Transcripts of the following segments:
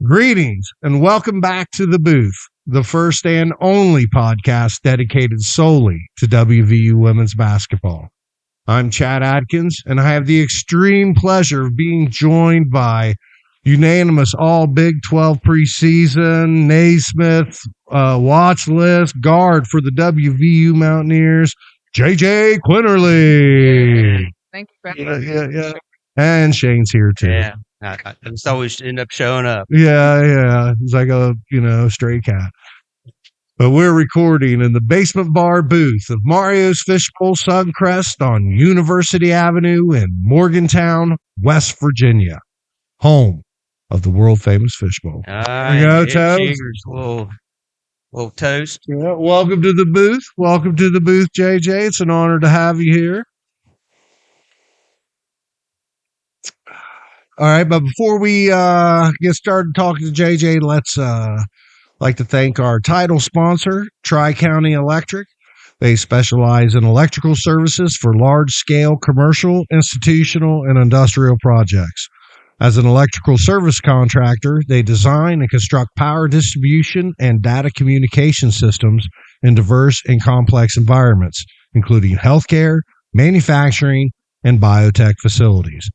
Greetings and welcome back to The Booth, the first and only podcast dedicated solely to WVU women's basketball. I'm Chad Adkins, and I have the extreme pleasure of being joined by unanimous all Big 12 preseason, Naismith, watch list, guard for the WVU Mountaineers, JJ Quinerly. Thank you for having me. Yeah. And Shane's here too. Yeah. I just always end up showing up. Yeah. He's like a, stray cat. But we're recording in the basement bar booth of Mario's Fishbowl Suncrest on University Avenue in Morgantown, West Virginia, home of the world famous Fishbowl. There we go, Toast. Cheers, little toast. Yeah, welcome to the booth. Welcome to the booth, JJ. It's an honor to have you here. All right, but before we get started talking to JJ, let's like to thank our title sponsor, Tri-County Electric. They specialize in electrical services for large-scale commercial, institutional, and industrial projects. As an electrical service contractor, they design and construct power distribution and data communication systems in diverse and complex environments, including healthcare, manufacturing, and biotech facilities.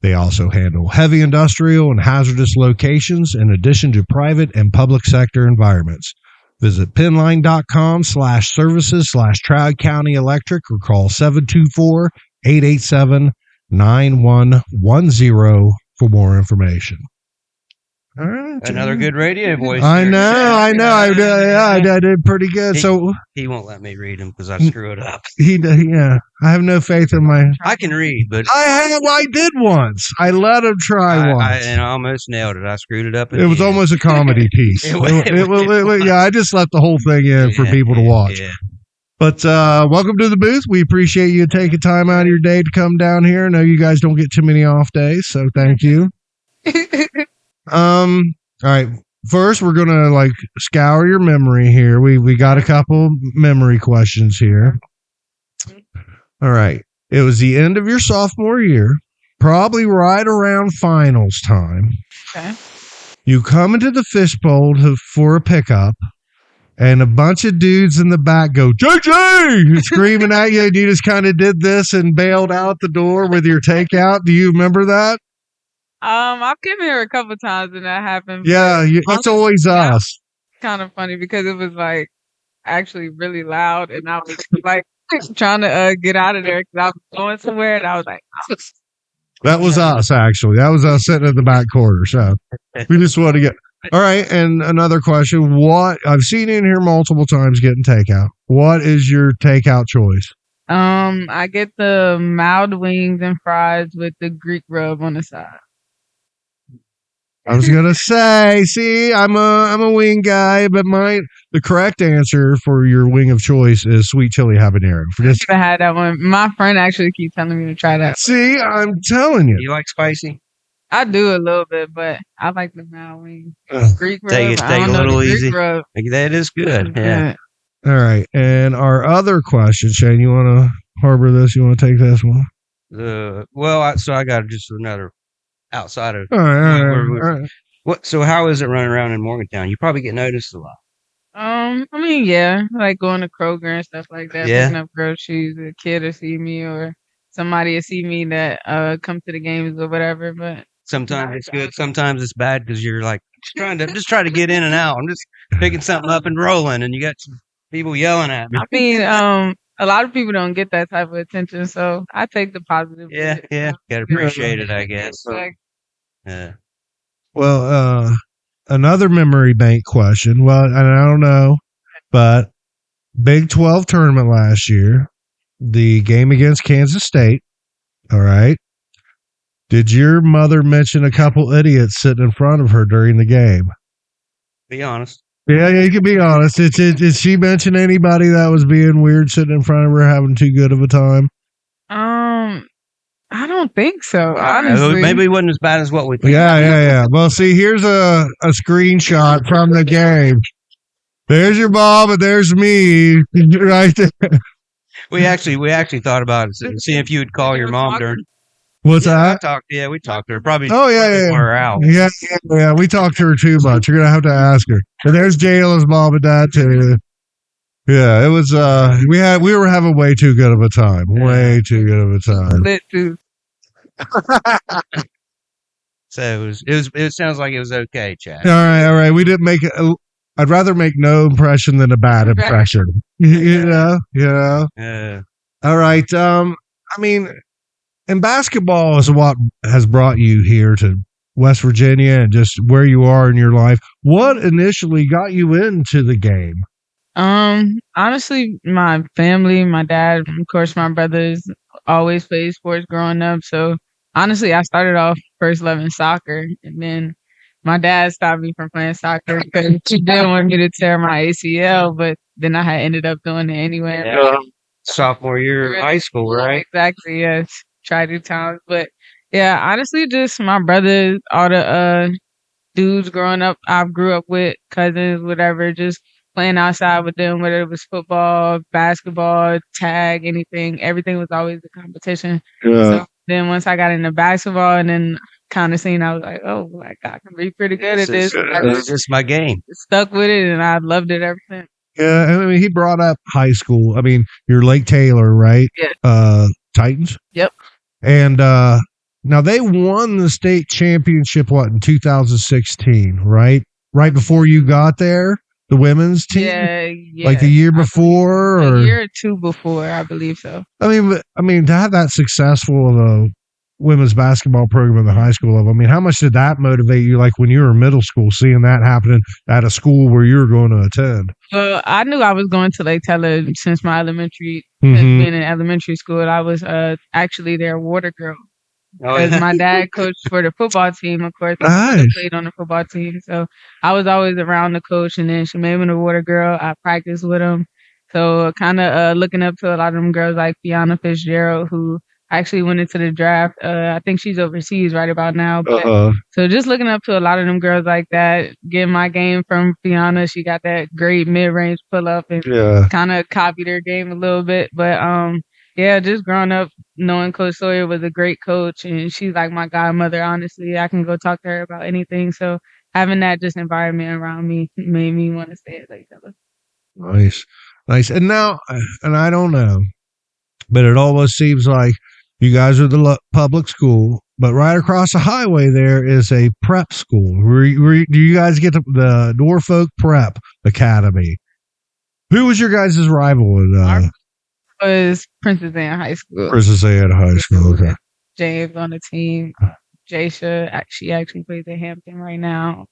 They also handle heavy industrial and hazardous locations in addition to private and public sector environments. Visit pinline.com/services/Tri-County Electric or call 724-887-9110 for more information. All right, Another good radio voice. I know. I did pretty good. He won't let me read them because I screw it up. I have no faith in my. I can read, but I did once. I let him try once. I almost nailed it. I screwed it up. It was almost a comedy piece. I just let the whole thing in for people to watch. Yeah. But welcome to the booth. We appreciate you taking time out of your day to come down here. I know you guys don't get too many off days, so thank you. All right. First, we're gonna scour your memory here. We got a couple memory questions here. All right. It was the end of your sophomore year, probably right around finals time. Okay. You come into the fishbowl for a pickup, and a bunch of dudes in the back go, JJ! Screaming at you, and you just kind of did this and bailed out the door with your takeout. Do you remember that? I've come here a couple times and that happened. Yeah, it's always us. Kind of funny because it was actually really loud, and I was trying to get out of there because I was going somewhere, and I was like, oh. That was us, actually. That was us sitting in the back corner. So we just want to get. All right, and another question: what I've seen you in here multiple times getting takeout. What is your takeout choice? I get the mild wings and fries with the Greek rub on the side. I was gonna say, see, I'm a wing guy, but the correct answer for your wing of choice is sweet chili habanero. I had that one. My friend actually keeps telling me to try that. See, I'm telling you. You like spicy? I do a little bit, but I like the mild wings. Greek rub. Take it a little easy. That is good. Yeah. All right, and our other question, Shane, you want to harbor this? You want to take this one? So I got just another. Outside of all right. What? So how is it running around in Morgantown? You probably get noticed a lot. I mean, yeah, like going to Kroger and stuff like that. Yeah. Picking up groceries, a kid will see me, or somebody will see me that come to the games or whatever. But sometimes it's good, sometimes it's bad because you're just trying to get in and out. I'm just picking something up and rolling, and you got some people yelling at me. I mean, a lot of people don't get that type of attention, so I take the positive. Yeah, gotta appreciate it, I guess. Yeah. Well, another memory bank question. Well, I don't know, but Big 12 tournament last year, the game against Kansas State. All right. Did your mother mention a couple idiots sitting in front of her during the game? Be honest. Yeah, you can be honest. Did she mention anybody that was being weird sitting in front of her having too good of a time? I don't think so, honestly. Maybe it wasn't as bad as what we think. Yeah. Well, see, here's a screenshot from the game. There's your mom and there's me right there. We actually thought about it, seeing if you would call your mom during. What's I that? talked. Yeah, we talked to her. Probably. Oh yeah, before her out. yeah. We talked to her too much. You're gonna have to ask her. And there's Jayla's mom and dad too. Yeah, it was. We were having way too good of a time. Way too good of a time. Lit too. So it sounds like it was okay, Chad. All right. We didn't make it. I'd rather make no impression than a bad impression. You know. All right. I mean, and basketball is what has brought you here to West Virginia and just where you are in your life. What initially got you into the game? Honestly, my family, my dad, of course, my brothers always played sports growing up. So honestly, I started off first loving soccer, and then my dad stopped me from playing soccer because he didn't want me to tear my ACL, but then I had ended up doing it anyway. Yeah. Sophomore year of high school, right? Exactly, yes. Tried 2 times. But yeah, honestly, just my brothers, all the dudes growing up, I grew up with, cousins, whatever, just playing outside with them, whether it was football, basketball, tag, anything. Everything was always a competition. Yeah. So then once I got into basketball and then kind of seen, I was like, oh, like I can be pretty good at this. It's just my game. Stuck with it, and I loved it ever since. Yeah, I mean, he brought up high school. I mean, you're Lake Taylor, right? Yeah. Titans. Yep. And now they won the state championship in 2016, right? Right before you got there, the women's team. Yeah. Like the year before, or a year or two before, I believe so. I mean, to have that successful of a women's basketball program in the high school level. I mean, how much did that motivate you? Like when you were in middle school, seeing that happening at a school where you were going to attend. Well, I knew I was going to Lake Taylor since my elementary, Mm-hmm. being in elementary school. I was actually their water girl. Oh, Because yeah. my dad coached for the football team, of course. I Nice. played on the football team. So I was always around the coach, and then she made me the water girl. I practiced with him. So kind of looking up to a lot of them girls like Fiona Fitzgerald, who actually went into the draft. I think she's overseas right about now. But, so just looking up to a lot of them girls like that, getting my game from Fiona. She got that great mid-range pull-up and kind of copied her game a little bit. But yeah, just growing up knowing Coach Sawyer was a great coach, and she's like my godmother, honestly. I can go talk to her about anything. So having that just environment around me made me want to stay at Lake Taylor. Nice. And now, and I don't know, but it almost seems like you guys are the public school, but right across the highway there is a prep school. Do you guys get the Norfolk Prep Academy? Who was your guys' rival? Was Princess Anne High School. Princess Anne High School, okay. James on the team. Jasha, she actually plays at Hampton right now.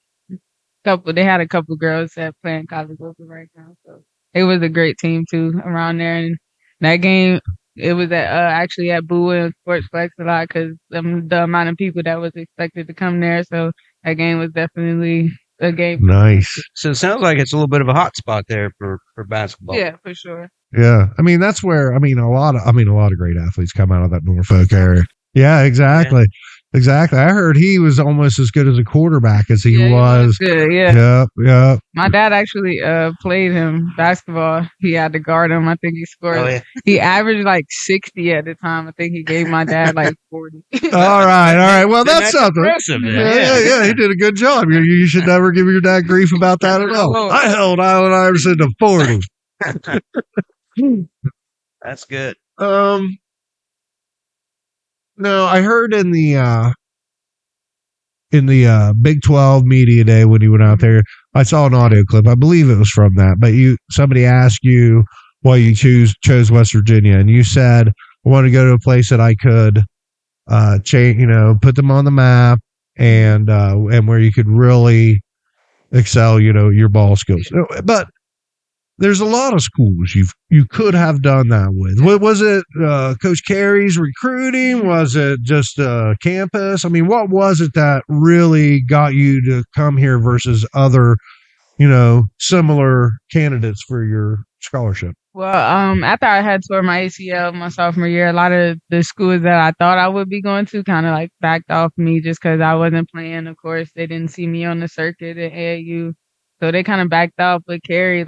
They had a couple girls that play in college local right now. So it was a great team too around there. And that game, it was actually at Bowie and Sportsplex a lot because the amount of people that was expected to come there. So that game was definitely a game. Nice. So it sounds like it's a little bit of a hot spot there for basketball. Yeah, for sure. Yeah, I mean that's where a lot of great athletes come out of that Norfolk area. Yeah, exactly. Exactly. I heard he was almost as good as a quarterback as he was. Good, yeah. Yep. My dad actually played him basketball. He had to guard him. I think he scored. Oh, yeah. He averaged like 60 at the time. I think he gave my dad like 40. All right. Well, that's something. Impressive. Yeah. He did a good job. You should never give your dad grief about that at all. I held Allen Iverson to 40. That's good. No, I heard in the Big 12 media day when you went out there, I saw an audio clip. I believe it was from that, but somebody asked you why you chose West Virginia, and you said, I want to go to a place that I could put them on the map and where you could really excel, your ball skills. But there's a lot of schools you could have done that with. What was it? Coach Carey's recruiting? Was it just campus? I mean, what was it that really got you to come here versus other, similar candidates for your scholarship? Well, after I had tore my ACL my sophomore year, a lot of the schools that I thought I would be going to kind of like backed off me just because I wasn't playing. Of course, they didn't see me on the circuit at AAU, so they kind of backed off. But Carey,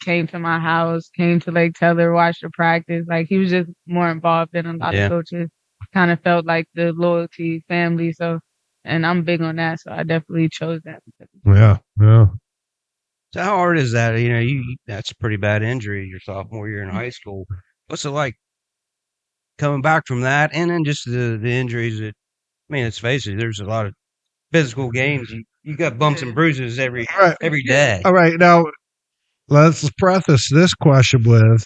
came to my house, came to Lake Taylor, watched the practice. He was just more involved than a lot of coaches. kind of felt like the loyalty family. So, and I'm big on that. So I definitely chose that. Yeah. So how hard is that? That's a pretty bad injury your sophomore year in high school. What's it like coming back from that, and then just the injuries that? I mean, let's face it, there's a lot of physical games. You got bumps and bruises every day. All right. Now, let's preface this question with,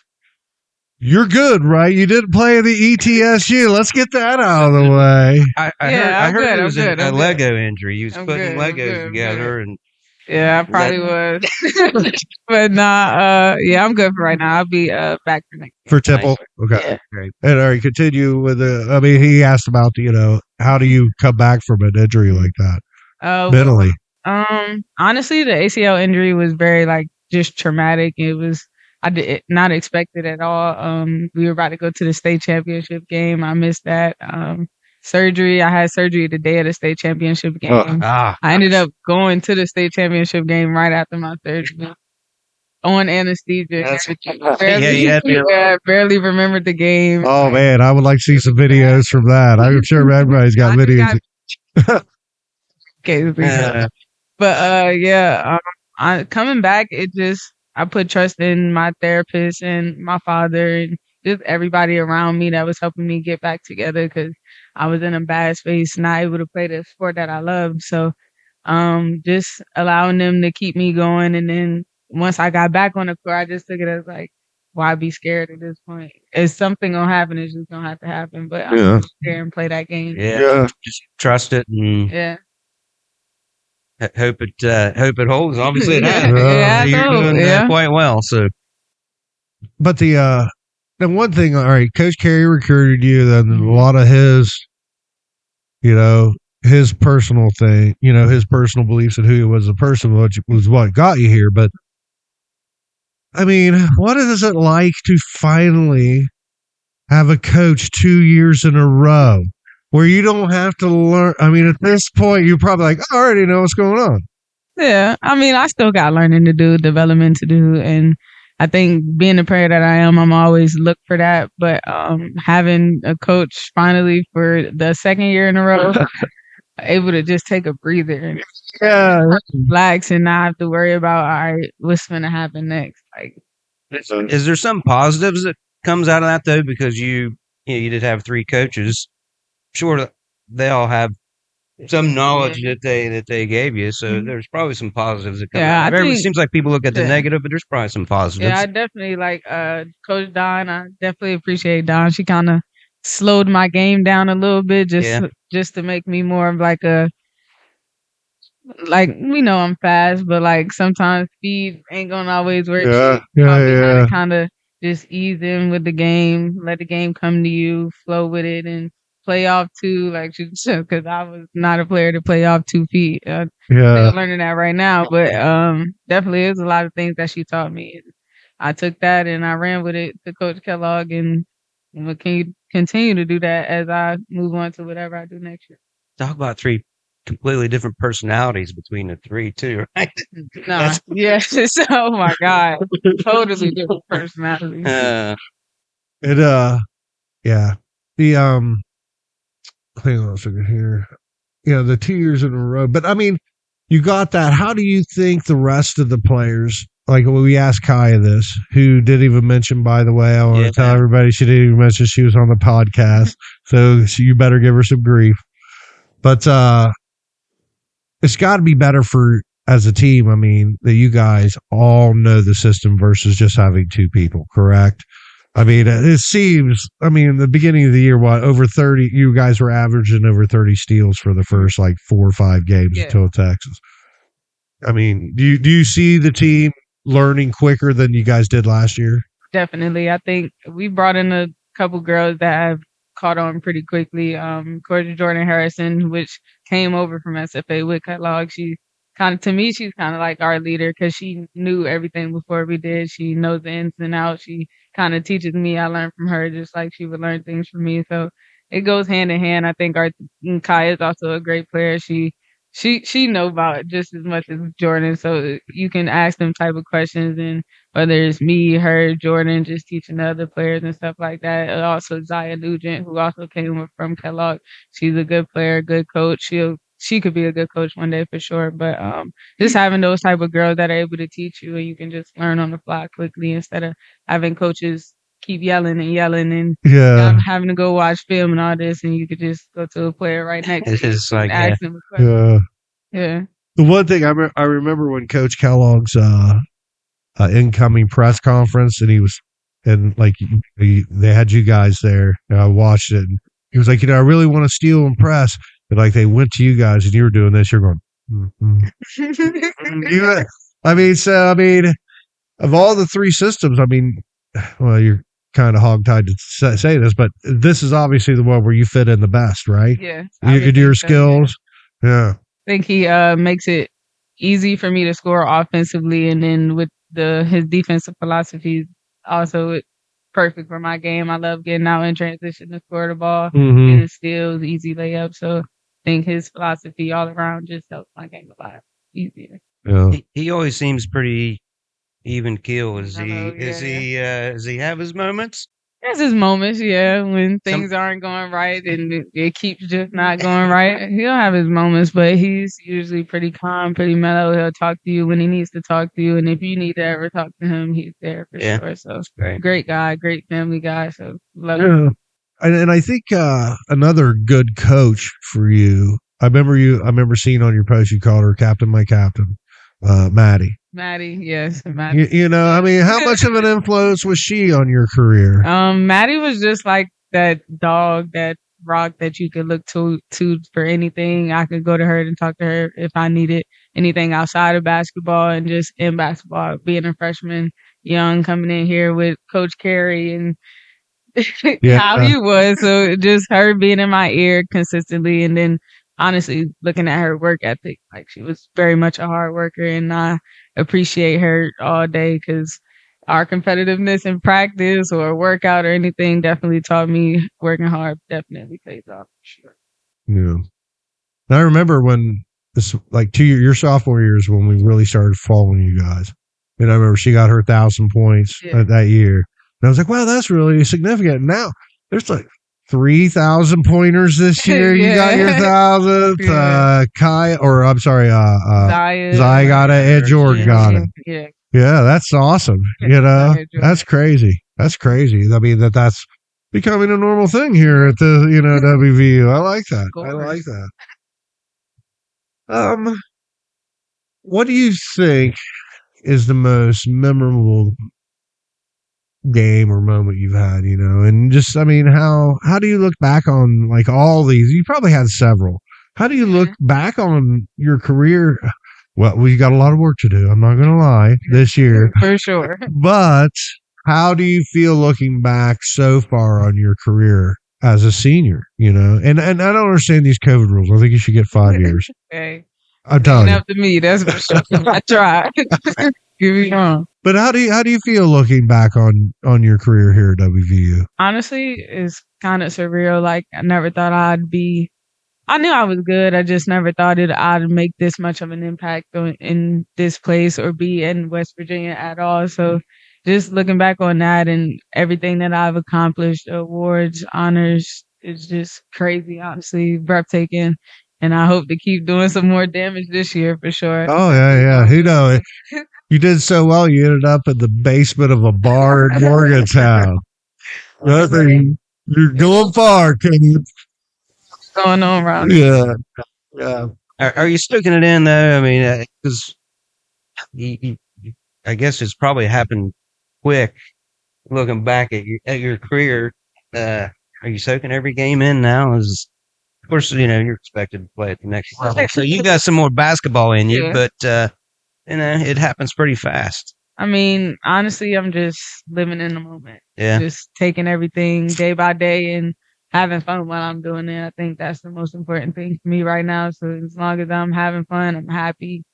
you're good, right? You didn't play in the ETSU. Let's get that out of the way. I heard it was a Lego injury. He was putting Legos together, and yeah, I probably was. But nah, yeah, I'm good for right now. I'll be back for next for Tipple. Okay. Yeah. Great. And all right, continue with I mean, he asked about how do you come back from an injury like that mentally? Honestly, the ACL injury was very just traumatic. It was I did not expect it at all. We were about to go to the state championship game. I missed that. Surgery. I had surgery the day of the state championship game. I ended up going to the state championship game right after my surgery on anesthesia. Barely remembered the game. Oh man, I would like to see some videos from that. I'm sure everybody's got videos. Coming back, I put trust in my therapist and my father and just everybody around me that was helping me get back together because I was in a bad space, not able to play the sport that I love. So, just allowing them to keep me going. And then once I got back on the court, I just took it as why be scared at this point? If something gonna happen, it's just gonna have to happen. But I'm gonna scared and play that game. Yeah. Just trust it and hope it holds. Obviously, it has. You're doing quite well. So, but the one thing, all right, Coach Carey recruited you. Then a lot of his, his personal thing, his personal beliefs and who he was as a person, which was what got you here. But I mean, what is it like to finally have a coach 2 years in a row where you don't have to learn? I mean, at this point, you're probably like, I already know what's going on. Yeah. I mean, I still got learning to do, development to do. And I think being the player that I am, I'm always look for that. But having a coach finally for the second year in a row, able to just take a breather and relax and not have to worry about, all right, what's going to happen next. Is there some positives that comes out of that though? Because you did have 3 coaches. Sure, they all have some knowledge that they gave you. So there's probably some positives that come out. It seems like people look at the negative, but there's probably some positives. Yeah, I definitely Coach Don. I definitely appreciate Don. She kind of slowed my game down a little bit just to make me more of we know I'm fast, but sometimes speed ain't gonna always work. Kind of just ease in with the game, let the game come to you, flow with it, and play off two, because I was not a player to play off 2 feet. Still learning that right now, but definitely there's a lot of things that she taught me. I took that and I ran with it to Coach Kellogg, and we'll continue to do that as I move on to whatever I do next year. Talk about 3 completely different personalities between the 3 too, right? Yes. Oh my God, totally different personalities. Hang on a second here. The 2 years in a row. But I mean, you got that. How do you think the rest of the players, we asked Kaya this, who didn't even mention, by the way, I want to tell everybody she didn't even mention she was on the podcast. So you better give her some grief. But it's got to be better as a team. I mean, that you guys all know the system versus just having 2 people, correct? I mean, it seems, in the beginning of the year, over 30, you guys were averaging over 30 steals for the first 4 or 5 games until Texas. I mean, do you see the team learning quicker than you guys did last year? Definitely. I think we brought in a couple girls that have caught on pretty quickly. Coach Jordan Harrison, which came over from SFA with Kellogg. She's kind of like our leader because she knew everything before we did. She knows the ins and outs. She kind of teaches me. I learn from her just like she would learn things from me. So it goes hand in hand. I think Kai is also a great player. She she know about it just as much as Jordan, so you can ask them type of questions, and whether it's me, her, Jordan, just teaching the other players and stuff like that. And also Zaya Nugent, who also came from Kellogg, she's a good player, good coach. She could be a good coach one day for sure. But just having those type of girls that are able to teach you and you can just learn on the fly quickly instead of having coaches keep yelling and yelling and having to go watch film and all this, and you could just go to a player right next to you It's and like ask them a question. Yeah. The one thing I remember when Coach Kellogg's incoming press conference, and he was, and like they had you guys there, and I watched it. And he was like, I really want to steal and press, but like they went to you guys, and you were doing this. You're going, I mean, of all the three systems, I mean, well, you're kind of hogtied to say this, but this is obviously the one where you fit in the best, right? Yeah. You could do your skills. Yeah. I think he makes it easy for me to score offensively, and then with his defensive philosophy, also it's perfect for my game. I love getting out in transition to score the ball, getting steals, easy layups. So I think his philosophy all around just helps my game a lot easier. Yeah. He always seems pretty even keel. Does he have his moments? There's his moments, yeah, when things aren't going right and it keeps just not going right. He'll have his moments, but he's usually pretty calm, pretty mellow. He'll talk to you when he needs to talk to you, and if you need to ever talk to him, he's there for sure. So great guy, great family guy. So love him. And I think another good coach for you. I remember seeing on your post you called her Captain, my captain, Maddie. Maddie, yes, Maddie. I mean, how much of an influence was she on your career? Maddie was just like that dog, that rock that you could look to for anything. I could go to her and talk to her if I needed anything outside of basketball, and just in basketball, being a freshman, young, coming in here with Coach Carey and how he was. So just her being in my ear consistently, and then honestly looking at her work ethic, like she was very much a hard worker, and I appreciate her all day because our competitiveness in practice or workout or anything definitely taught me working hard definitely pays off for sure. Yeah. And I remember when this, like your sophomore years, when we really started following you guys. And I remember she got her 1,000 points that year. And I was like, wow, that's really significant. Now there's like 3,000 pointers this year. You got your 1,000th. Zaya got it, and Jordan got it. Yeah, that's awesome. That's crazy. That's crazy. I mean, that's becoming a normal thing here at the WVU. I like that. What do you think is the most memorable game or moment you've had, and just, I mean, how do you look back on like all these? You probably had several. How do you look back on your career? Well, we got a lot of work to do, I'm not going to lie, this year. For sure. But how do you feel looking back so far on your career as a senior, And I don't understand these COVID rules. I think you should get 5 years. Okay. I'm telling you. Up to me, that's for sure. I tried. Give me wrong. But how do you feel looking back on your career here at WVU? Honestly, it's kind of surreal. Like, I never thought I knew I was good. I just never thought I'd make this much of an impact in this place or be in West Virginia at all. So just looking back on that and everything that I've accomplished, awards, honors, it's just crazy, honestly, breathtaking. And I hope to keep doing some more damage this year for sure. Oh, yeah. Who knows? You did so well, you ended up in the basement of a bar in Morgantown. You're going far, Kenny. Going on around. Yeah. Are you sticking it in though? I mean, because I guess it's probably happened quick. Looking back at your career, are you soaking every game in now? Of course, you're expected to play at the next level, so you got some more basketball in you. But it happens pretty fast. I mean, honestly, I'm just living in the moment. Yeah, just taking everything day by day and having fun while I'm doing it. I think that's the most important thing for me right now. So as long as I'm having fun, I'm happy,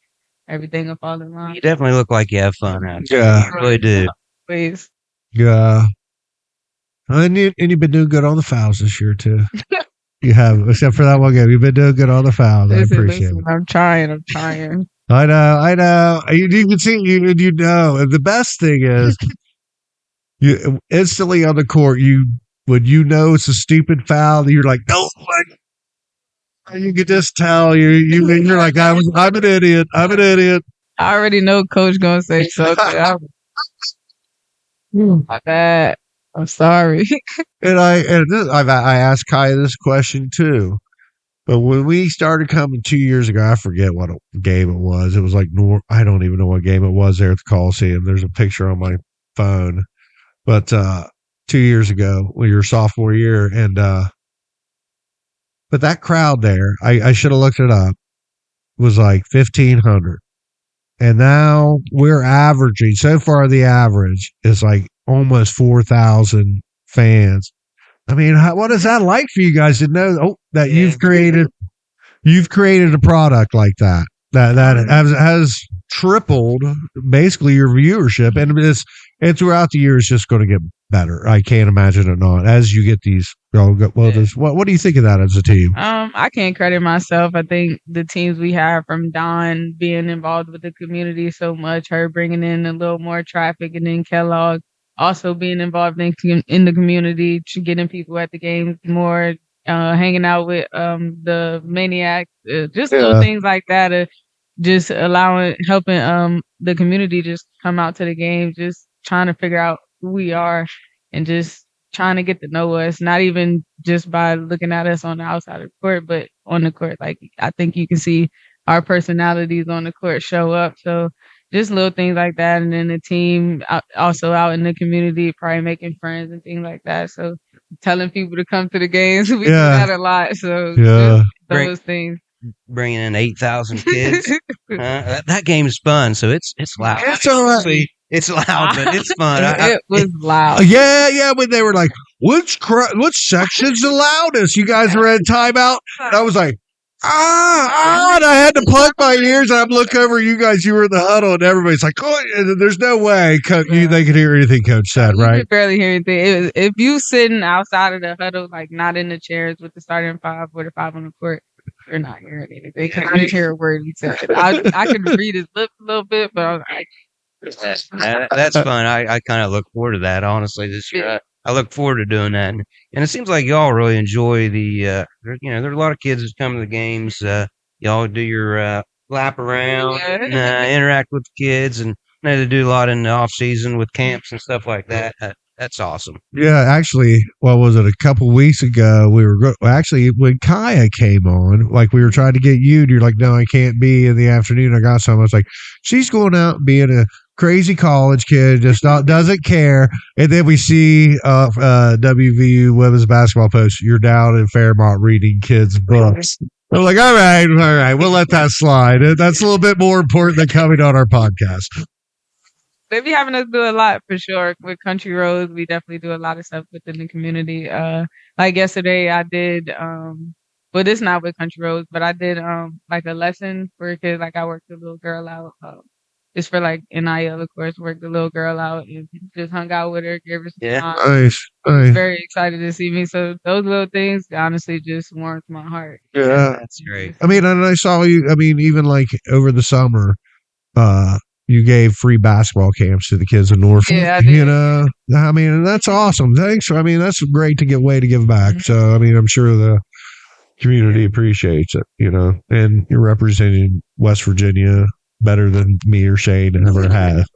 everything will fall in line. You definitely look like you have fun out there. Yeah. You really do. Please. Yeah. And you've been doing good on the fouls this year, too. You have, except for that one game. You've been doing good on the fouls. I appreciate it. I'm trying. I know. You can see, you know. And the best thing is, you instantly on the court, when you know it's a stupid foul, you're like, no, you can just tell you're like, I'm an idiot. I'm an idiot. I already know Coach gonna say something. My bad. I'm sorry. And I asked Kai this question too. But when we started coming 2 years ago, I forget what game it was. It was like I don't even know what game it was there at the Coliseum. There's a picture on my phone. But 2 years ago, your sophomore year, and but that crowd there, I should have looked it up, was like 1,500. And now we're averaging, so far the average is like almost 4,000 fans. I mean, what is that like for you guys to know that you've created a product like that has tripled basically your viewership, and throughout the year it's just going to get better. I can't imagine it not. As you get these, what do you think of that as a team? I can't credit myself. I think the teams we have, from Don being involved with the community so much, her bringing in a little more traffic, and then Kellogg also being involved in the community, getting people at the games more, hanging out with the Maniacs, just little things like that, just helping the community just come out to the game, just trying to figure out who we are and just trying to get to know us, not even just by looking at us on the outside of the court, but on the court. Like, I think you can see our personalities on the court show up. So just little things like that. And then the team also out in the community, probably making friends and things like that. So telling people to come to the games, we do that a lot. So just those things. Bringing in 8,000 kids. That game is fun, so it's loud. It's all right. It's loud, but it's fun. It was loud. Yeah. When they were like, which section's the loudest? You guys were in timeout. And I was like, and I had to plug my ears. And I'm looking over you guys. You were in the huddle, and everybody's like, "Oh, there's no way they could hear anything Coach said." You right? could barely hear anything. If you sitting outside of the huddle, like not in the chairs with the starting five or the five on the court, you're not hearing anything. I didn't hear a word he said. I could read his lips a little bit, but I was like, that's fun. I kind of look forward to that, honestly, this year. I look forward to doing that. And it seems like y'all really enjoy there's a lot of kids that come to the games. Y'all do your lap around, and, interact with the kids, and they do a lot in the off season with camps and stuff like that. That's awesome. Yeah, actually, what was it? A couple weeks ago, we were actually when Kaya came on, like we were trying to get you, and you're like, "No, I can't be in the afternoon. I got some." I was like, "She's going out and being a crazy college kid, just doesn't care." And then we see WVU women's basketball post, "You're down in Fairmont reading kids' books." I'm like, all right, we'll let that slide. That's a little bit more important than coming on our podcast. They be having us do a lot for sure. With Country Roads, we definitely do a lot of stuff within the community. Like yesterday, I did. Well, this not with Country Roads, but I did like a lesson for kids. Like I worked a little girl out. Just for like NIL, of course, worked the little girl out and just hung out with her, gave her some time. Nice. Very excited to see me. So those little things honestly just warms my heart. Yeah. That's great. I mean, and I saw you, even like over the summer, you gave free basketball camps to the kids in Norfolk. Yeah, I did. And that's awesome. Thanks. That's great to get way to give back. Mm-hmm. So, I'm sure the community appreciates it, and you're representing West Virginia better than me or Shane ever have.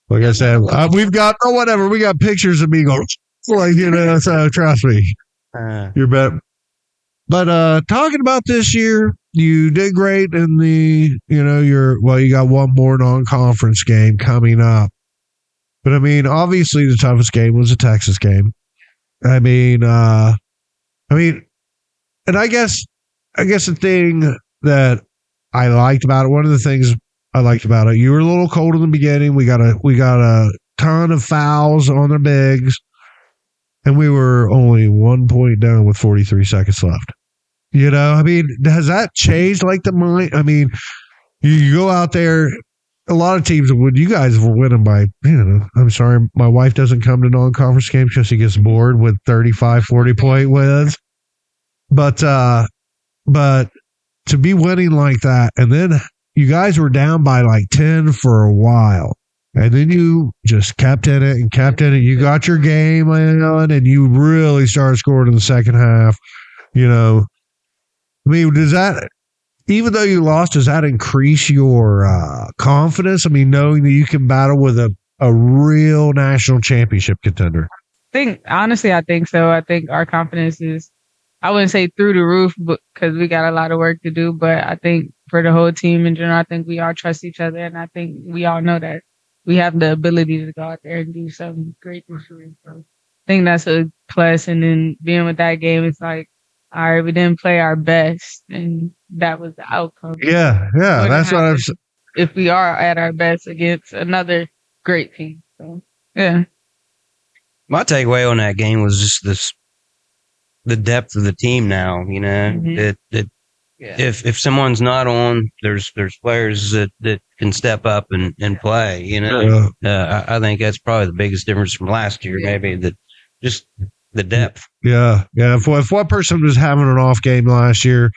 Like I said, we got pictures of me going, so trust me. You're better. But talking about this year, you did great in the, you got one more non-conference game coming up. But obviously the toughest game was the Texas game. And I guess the thing that I liked about it, one of the things I liked about it, you were a little cold in the beginning. We got a ton of fouls on the bigs, and we were only 1 point down with 43 seconds left. Has that changed like the mind? You go out there, a lot of teams, when you guys were winning by, I'm sorry, my wife doesn't come to non-conference games because she gets bored with 35, 40 point wins. but to be winning like that, and then you guys were down by like 10 for a while, and then you just kept in it and kept in it. You got your game on, and you really started scoring in the second half. You know, I mean, does that, even though you lost, does that increase your confidence? I mean, knowing that you can battle with a real national championship contender. I think so. I think our confidence is, I wouldn't say through the roof, because we got a lot of work to do. But I think for the whole team in general, I think we all trust each other, and I think we all know that we have the ability to go out there and do something great this year. So I think that's a plus. And then being with that game, it's like, all right, we didn't play our best, and that was the outcome. Yeah, that's what I'm saying. If we are at our best against another great team. So, yeah. My takeaway on that game was just the depth of the team now, you know, if someone's not on, there's players that can step up and play, you know. I think that's probably the biggest difference from last year, maybe, that just the depth. Yeah. If one person was having an off game last year,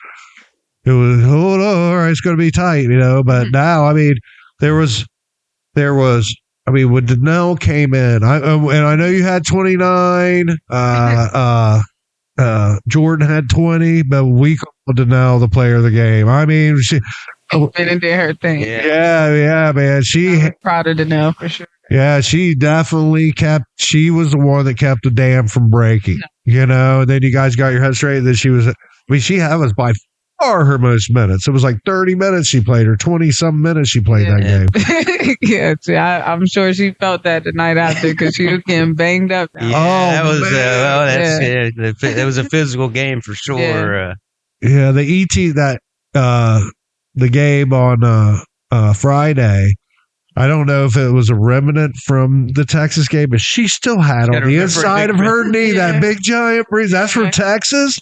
it was, all right, it's going to be tight, you know. But now, I mean, there was. I mean, when Donnell came in, and I know you had 29. Jordan had 20, but we called Donnell the player of the game. I mean, she did her thing. Yeah, man. I'm proud of Donnell for sure. Yeah, she definitely she was the one that kept the dam from breaking, you know. And then you guys got your head straight. And then she was by far her most minutes. It was like 30 minutes she played, or 20-some minutes she played that game. I'm sure she felt that the night after, because she was getting banged up. That was a physical game for sure. The game on Friday, I don't know if it was a remnant from the Texas game, but she still had on the inside of her knee that big giant bruise. That's from Texas?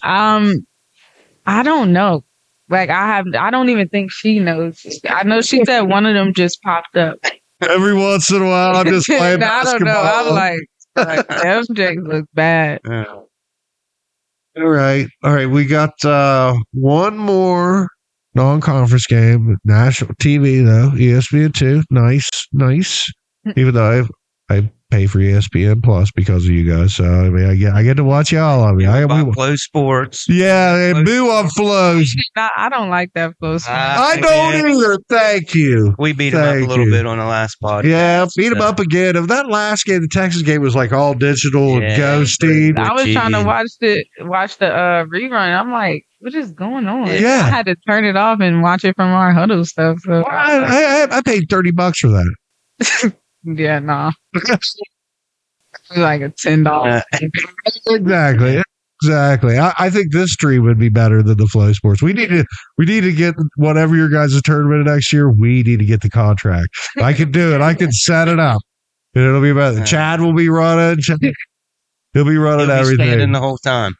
I don't know. Like, I don't even think she knows. I know she said one of them just popped up. Every once in a while, I'm just playing basketball. I don't know. I'm like MJ looks bad. All right. We got one more non-conference game, national TV though, ESPN2. Nice. Even though I pay for ESPN Plus because of you guys, so I mean, I get to watch y'all. I mean, Flow Sports. Yeah, and boo on Flows. I don't like that Flow Sports. I don't either. Thank you. We beat him up a little bit on the last podcast. Yeah, beat him up again. If that last game, the Texas game, was like all digital and ghosty. I was trying to watch the rerun. I'm like, what is going on? Yeah, I had to turn it off and watch it from our huddle stuff. So I paid $30 for that. Yeah, nah. Like a $10. Exactly. I think this stream would be better than the Flow Sports. We need to get whatever your guys' tournament next year. We need to get the contract. I can do it. I can set it up. And it'll be better. Chad will be running. He'll be running everything. Standing the whole time.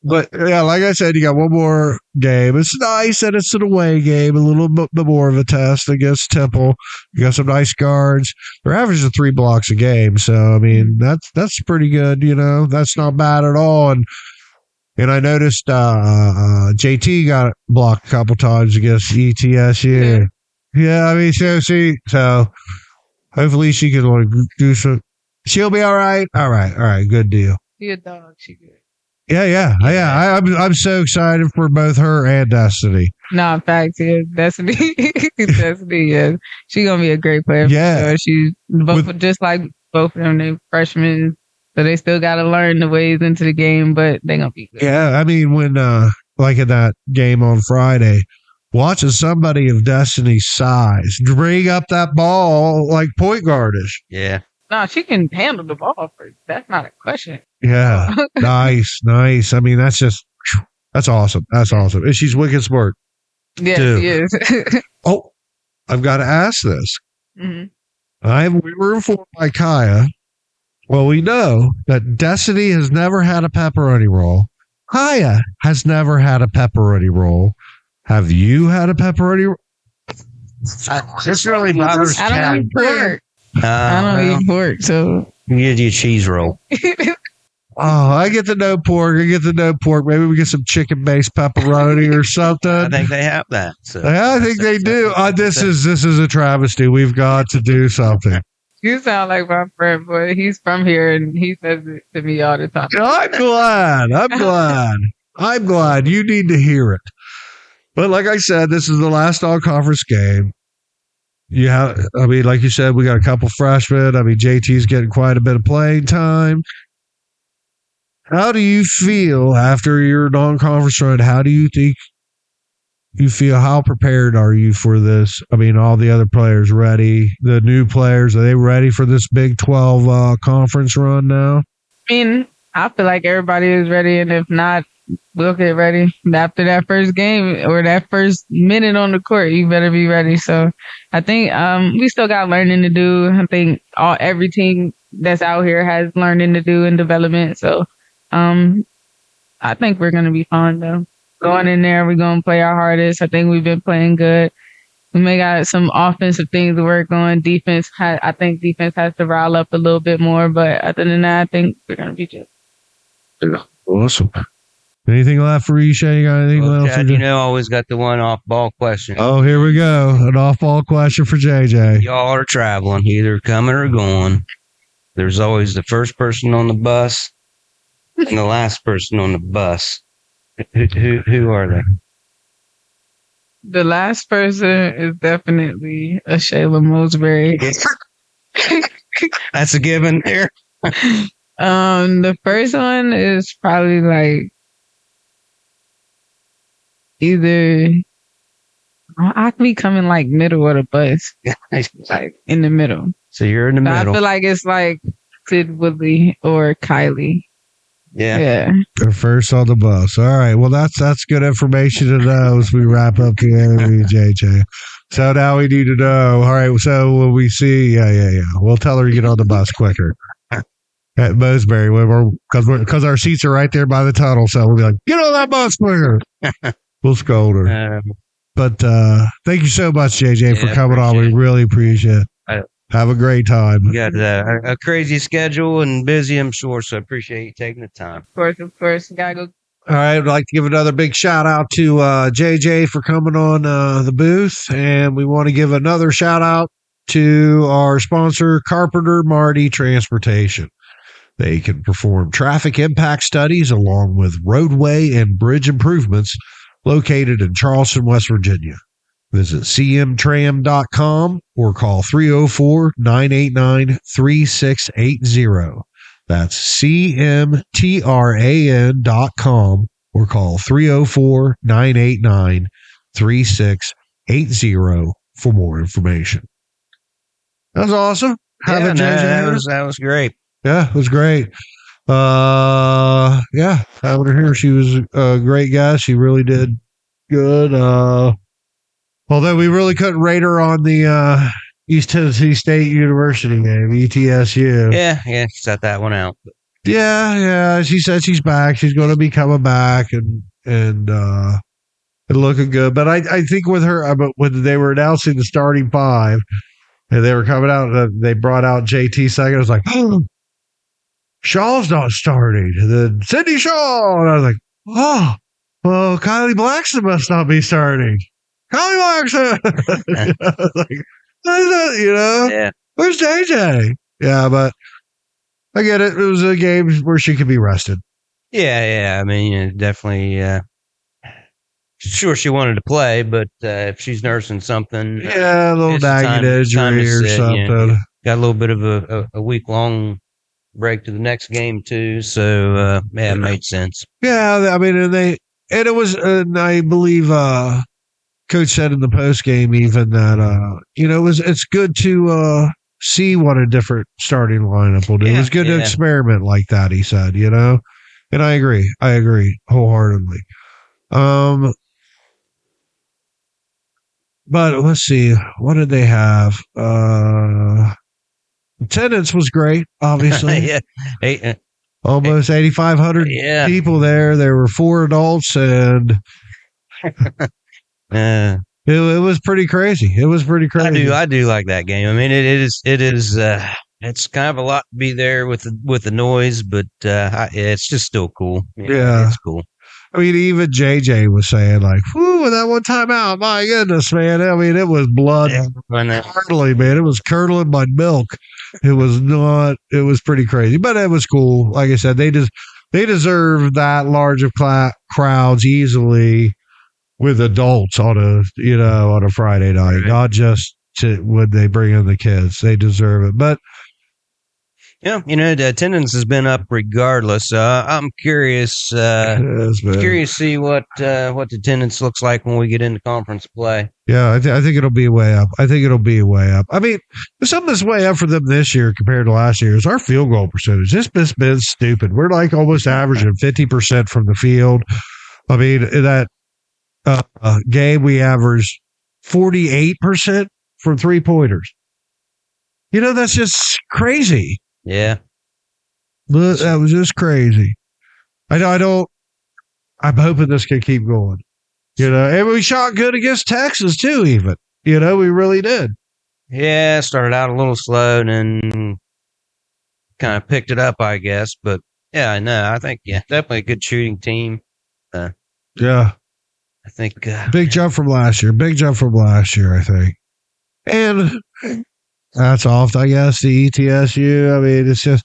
But yeah, like I said, you got one more game. It's nice that it's an away game, a little bit more of a test against Temple. You got some nice guards. They're averaging 3 blocks a game, so I mean that's pretty good. You know, that's not bad at all. And I noticed JT got blocked a couple times against ETSU. Yeah, I mean, so hopefully she can do some. She'll be all right. All right, good deal. She a dog. She good. Yeah. I'm so excited for both her and Destiny. No, in fact, Destiny, yeah, she's gonna be a great player. Yeah, she's just like both of them. They freshmen, so they still got to learn the ways into the game, but they're gonna be good. Yeah, I mean, when like in that game on Friday, watching somebody of Destiny's size bring up that ball like point guardish. Yeah. No, she can handle the ball. That's not a question. Yeah, nice. I mean, that's awesome. And she's wicked smart. Yeah, she is. Oh, I've got to ask this. Mm-hmm. We were informed by Kaya. Well, we know that Destiny has never had a pepperoni roll. Kaya has never had a pepperoni roll. Have you had a pepperoni roll? This really bothers I don't eat pork. I don't eat pork, so you get your cheese roll. Oh, I get the no pork. Maybe we get some chicken-based pepperoni or something. I think they have that. So I think they do. This is a travesty. We've got to do something. You sound like my friend, boy. He's from here, and he says it to me all the time. I'm glad. You need to hear it. But like I said, this is the last all-conference game. Like you said, we got a couple freshmen. JT's getting quite a bit of playing time. How do you feel after your non-conference run? How do you think you feel? How prepared are you for this? All the other players ready? The new players, are they ready for this Big 12 conference run now? I feel like everybody is ready, and if not, we'll get ready. After that first game or that first minute on the court, you better be ready. So I think we still got learning to do. I think every team that's out here has learning to do in development. So I think we're going to be fine, though. Going in there, we're going to play our hardest. I think we've been playing good. We may got some offensive things to work on. I think defense has to rile up a little bit more. But other than that, I think we're going to be good. Awesome. Anything left for you, Shay? You got anything else? Chad, always got the one off-ball question. Oh, here we go. An off-ball question for JJ. Y'all are traveling, either coming or going. There's always the first person on the bus and the last person on the bus. Who are they? The last person is definitely a Shayla Mosbury. That's a given there. The first one is probably like either I could be coming like middle of the bus, like in the middle. So you're in the middle. I feel like it's like Sid Woodley or Kylie. Yeah. They're first on the bus. All right. Well, that's good information to know as we wrap up the interview, JJ. So now we need to know. All right. So when we see, we'll tell her to get on the bus quicker at Mosbury because our seats are right there by the tunnel. So we'll be like, get on that bus quicker. We'll scold her. But thank you so much, JJ, for coming on. We really appreciate it. Have a great time. You got a crazy schedule and busy, I'm sure, so I appreciate you taking the time. Of course. Gotta go. All right. I'd like to give another big shout out to JJ for coming on the booth. And we want to give another shout out to our sponsor, Carpenter Marty Transportation. They can perform traffic impact studies along with roadway and bridge improvements located in Charleston, West Virginia. Visit cmtram.com or call 304-989-3680. That's cmtran.com or call 304-989-3680 for more information. That was awesome. That was great. Yeah, it was great. Having her here, she was a great guest. She really did good. Although we really couldn't rate her on the East Tennessee State University game, ETSU. Yeah, she set that one out. Yeah. She said she's back. She's going to be coming back and looking good. But I think with her, when they were announcing the starting five and they were coming out, they brought out JT second. I was like, oh, Shaw's not starting. And then Sydney Shaw. And I was like, oh, well, Kylie Blackson must not be starting. Kylie Blackson. Yeah. Where's JJ? Yeah, but I get it. It was a game where she could be rested. Yeah. Definitely. Sure, she wanted to play, but if she's nursing something, a little nagging injury or something. Got a little bit of a week-long break to the next game too, so it made sense. Yeah, and I believe Coach said in the post game even that it's good to see what a different starting lineup will do. It was good to experiment like that, he said, and I agree wholeheartedly. But let's see, what did they have? Attendance was great, obviously. Almost 8,500 people there. There were 4 adults, and it was pretty crazy. I do like that game. It is it's kind of a lot to be there with the noise, but it's just still cool. Yeah. It's cool. I mean, even JJ was saying, like, whoo, that one time out, my goodness, man. I mean, it was blood curdling, man. It was curdling my milk. It was pretty crazy, but it was cool. Like I said, they deserve that large of crowds easily with adults on a Friday night, Right. not just when they bring in the kids. They deserve it. But yeah, the attendance has been up regardless. I'm curious. Curious to see what the attendance looks like when we get into conference play. Yeah, I think it'll be way up. I mean, something that's way up for them this year compared to last year is our field goal percentage. It's been stupid. We're like almost averaging 50% from the field. I mean, in that game, we averaged 48% from 3-pointers. That's just crazy. Yeah. That was just crazy. I'm hoping this can keep going. And we shot good against Texas too, even. We really did. Yeah, started out a little slow and then kind of picked it up, I guess. But yeah, no, I think, definitely a good shooting team. Yeah. I think. Big jump from last year, I think. And that's off, I guess, the ETSU. I mean, it's just,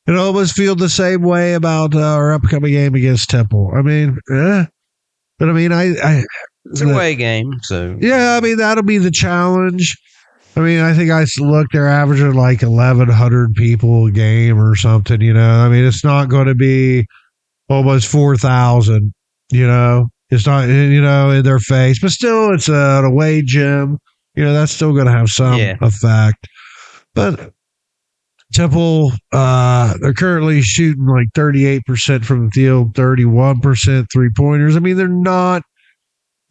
it almost feels the same way about our upcoming game against Temple. I mean, but I mean, it's a away game, so. Yeah, I mean, that'll be the challenge. I mean, I think I looked, they're averaging like 1,100 people a game or something, I mean, it's not going to be almost 4,000, It's not, in their face, but still, it's an away gym. That's still going to have some effect. But Temple, they're currently shooting like 38% from the field, 31% 3-pointers. I mean, they're not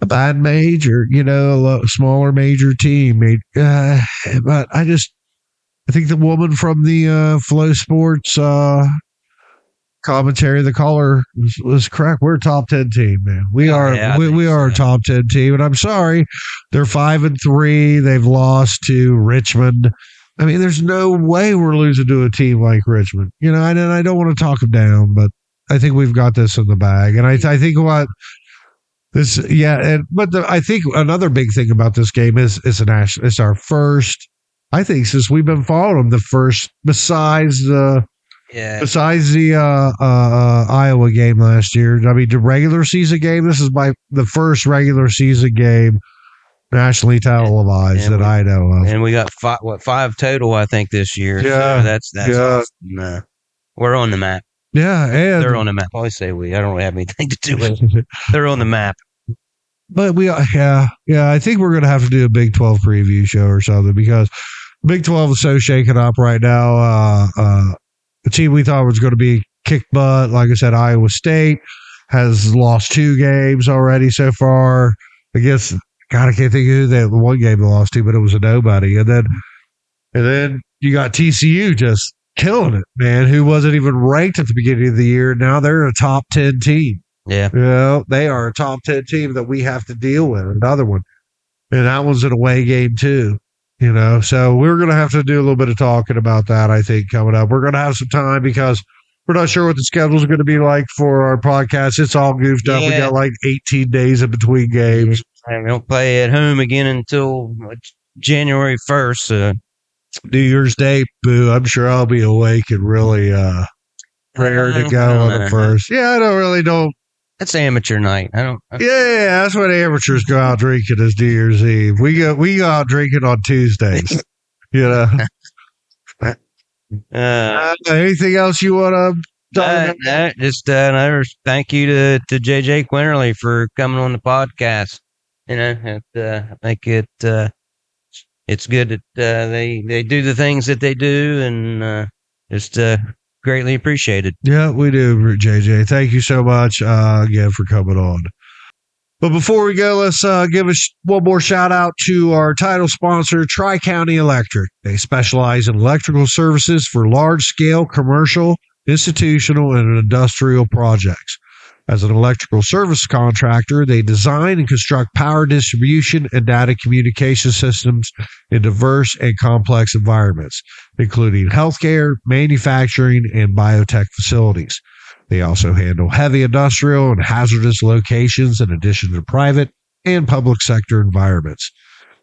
a bad major, a smaller major team. But I think the woman from the Flow Sports commentary, the caller was correct. We're a top 10 team, man. We are a top 10 team, and I'm sorry, they're 5-3. They've lost to Richmond. I mean, there's no way we're losing to a team like Richmond. And I don't want to talk them down, but I think we've got this in the bag. And I think I think another big thing about this game is it's our first. I think since we've been following them, the first besides the Iowa game last year. I mean, the regular season game. This is the first regular season game nationally televised that I know of. And we got five total, I think, this year. Yeah, so that's awesome. We're on the map. Yeah, and they're on the map. I always say we. I don't really have anything to do with it. They're on the map. But I think we're going to have to do a Big 12 preview show or something because Big 12 is so shaken up right now. The team we thought was going to be kick butt, like I said, Iowa State has lost 2 games already so far. I guess, God, I can't think of who the one game they lost to, but it was a nobody. And then you got TCU just killing it, man, who wasn't even ranked at the beginning of the year. Now they're a top 10 team. Yeah. They are a top 10 team that we have to deal with. Another one. And that one's an away game too. So we're going to have to do a little bit of talking about that, I think, coming up. We're going to have some time because we're not sure what the schedule is going to be like for our podcast. It's all goofed up. We got like 18 days in between games. And we don't play at home again until January 1st. New Year's Day, boo. I'm sure I'll be awake and really prayer to go on the first. Yeah, I don't. That's amateur night. Yeah, that's when amateurs go out drinking is New Year's Eve. We go out drinking on Tuesdays. Anything else you want to talk about? Just another thank you to JJ Quinerly for coming on the podcast. I think it's good that they do the things that they do, and just greatly appreciated. Yeah, we do, JJ. Thank you so much again for coming on. But before we go, let's give one more shout out to our title sponsor, Tri-County Electric. They specialize in electrical services for large-scale commercial, institutional, and industrial projects. As an electrical service contractor, they design and construct power distribution and data communication systems in diverse and complex environments, including healthcare, manufacturing, and biotech facilities. They also handle heavy industrial and hazardous locations in addition to private and public sector environments.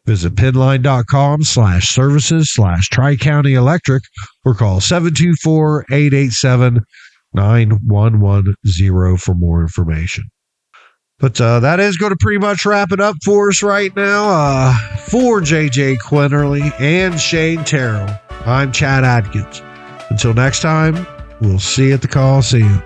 Visit pinline.com/services/Tri-County Electric or call 724-887-9110 for more information. But that is going to pretty much wrap it up for us right now. For JJ Quinerly and Shane Terrell, I'm Chad Atkins. Until next time, we'll see you at the Coliseum.